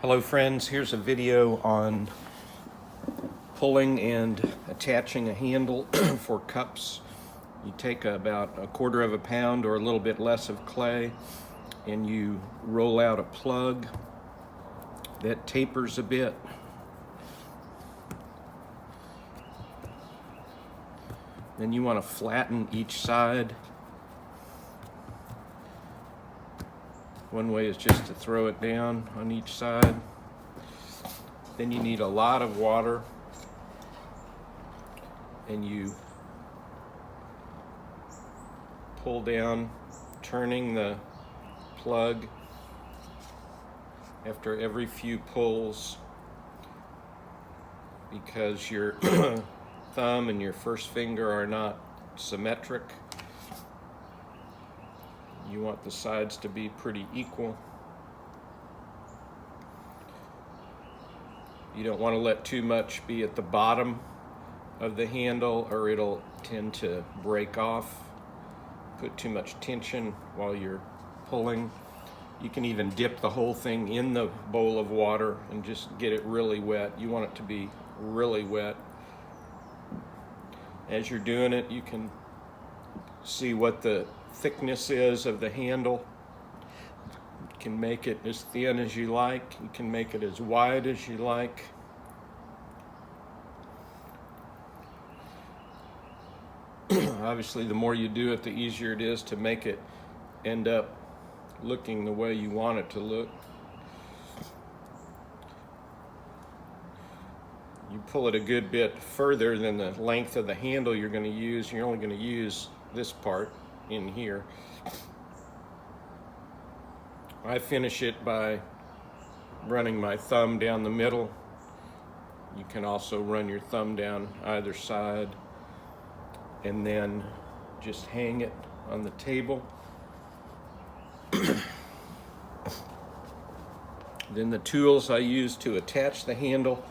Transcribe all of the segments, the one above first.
Hello friends, here's a video on pulling and attaching a handle for cups. You take about 1/4 of a pound or a little bit less of clay and you roll out a plug that tapers a bit. Then you want to flatten each side. One way is just to throw it down on each side. Then you need a lot of water, and you pull down, turning the plug after every few pulls, because your thumb and your first finger are not symmetric. You want the sides to be pretty equal. You don't want to let too much be at the bottom of the handle or it'll tend to break off. Put too much tension while you're pulling. You can even dip the whole thing in the bowl of water and just get it really wet. You want it to be really wet. As you're doing it, you can see what the thickness is of the handle. You can make it as thin as you like. You can make it as wide as you like. Obviously, the more you do it, the easier it is to make it end up looking the way you want it to look. You pull it a good bit further than the length of the handle you're going to use. You're only going to use this part in here. I finish it by running my thumb down the middle. You can also run your thumb down either side and then just hang it on the table. Then the tools I use to attach the handle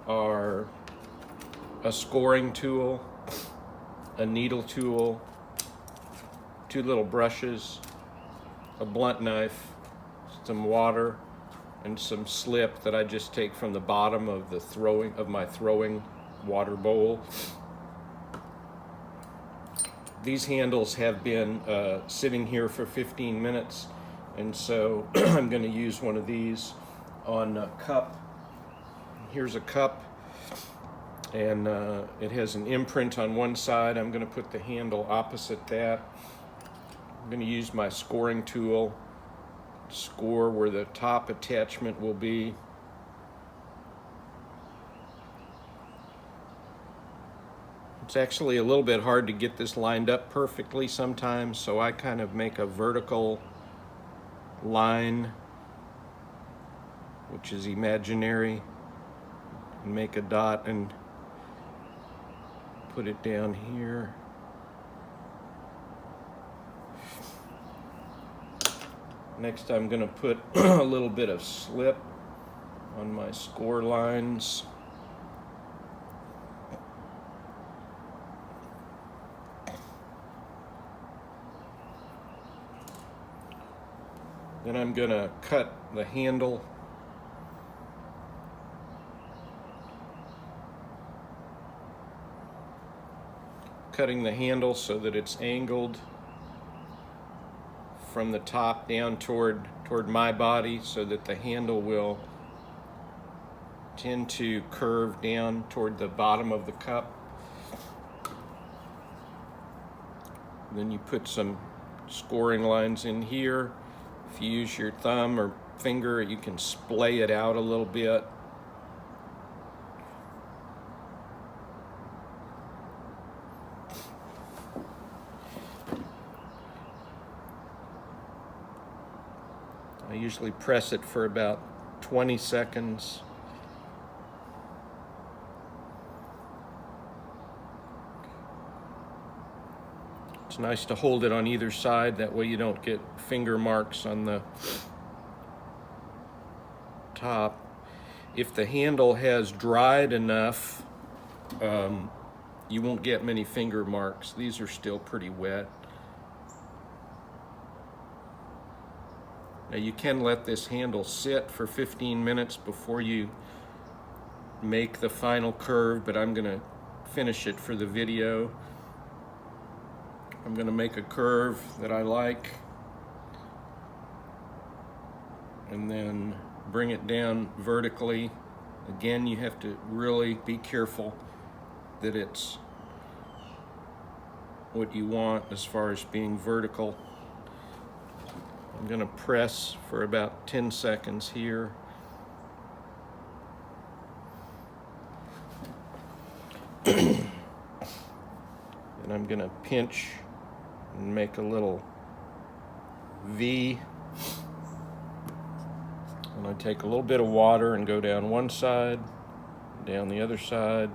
are a scoring tool, a needle tool, 2 little brushes, a blunt knife, some water, and some slip that I just take from the bottom of my throwing water bowl. These handles have been sitting here for 15 minutes, and so I'm going to use one of these on a cup. Here's a cup, and it has an imprint on one side. I'm going to put the handle opposite that. I'm going to use my scoring tool to score where the top attachment will be. It's actually a little bit hard to get this lined up perfectly sometimes, so I kind of make a vertical line, which is imaginary, and make a dot and put it down here. Next, I'm going to put a little bit of slip on my score lines. Then I'm going to cut the handle. Cutting the handle so that it's angled from the top down toward my body, so that the handle will tend to curve down toward the bottom of the cup. Then you put some scoring lines in here. If you use your thumb or finger, you can splay it out a little bit. I usually press it for about 20 seconds. It's nice to hold it on either side, that way you don't get finger marks on the top. If the handle has dried enough, you won't get many finger marks. These are still pretty wet. Now you can let this handle sit for 15 minutes before you make the final curve, but I'm gonna finish it for the video. I'm gonna make a curve that I like and then bring it down vertically. Again, you have to really be careful that it's what you want as far as being vertical. I'm going to press for about 10 seconds here. And I'm going to pinch and make a little V. And I take a little bit of water and go down one side, down the other side.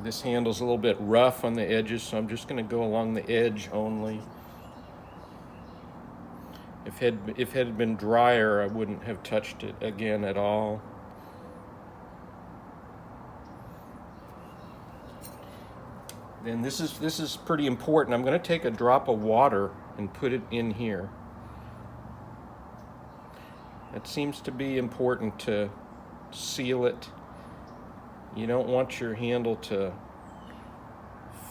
This handle's a little bit rough on the edges, so I'm just going to go along the edge only. If it had been drier, I wouldn't have touched it again at all. Then this is pretty important. I'm going to take a drop of water and put it in here. It seems to be important to seal it. You don't want your handle to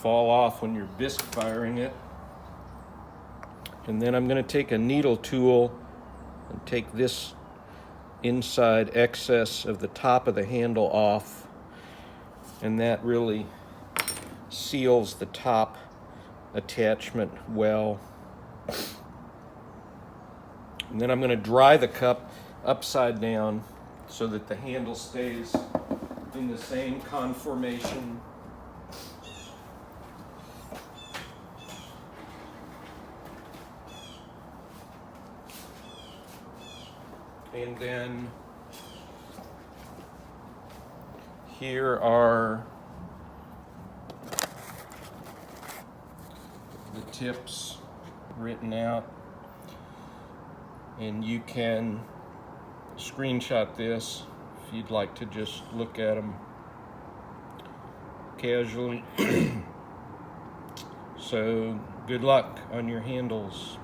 fall off when you're bisque firing it. And then I'm going to take a needle tool and take this inside excess of the top of the handle off, and that really seals the top attachment well. And then I'm going to dry the cup upside down so that the handle stays in the same conformation. And then here are the tips written out, and you can screenshot this if you'd like to just look at them casually. So good luck on your handles.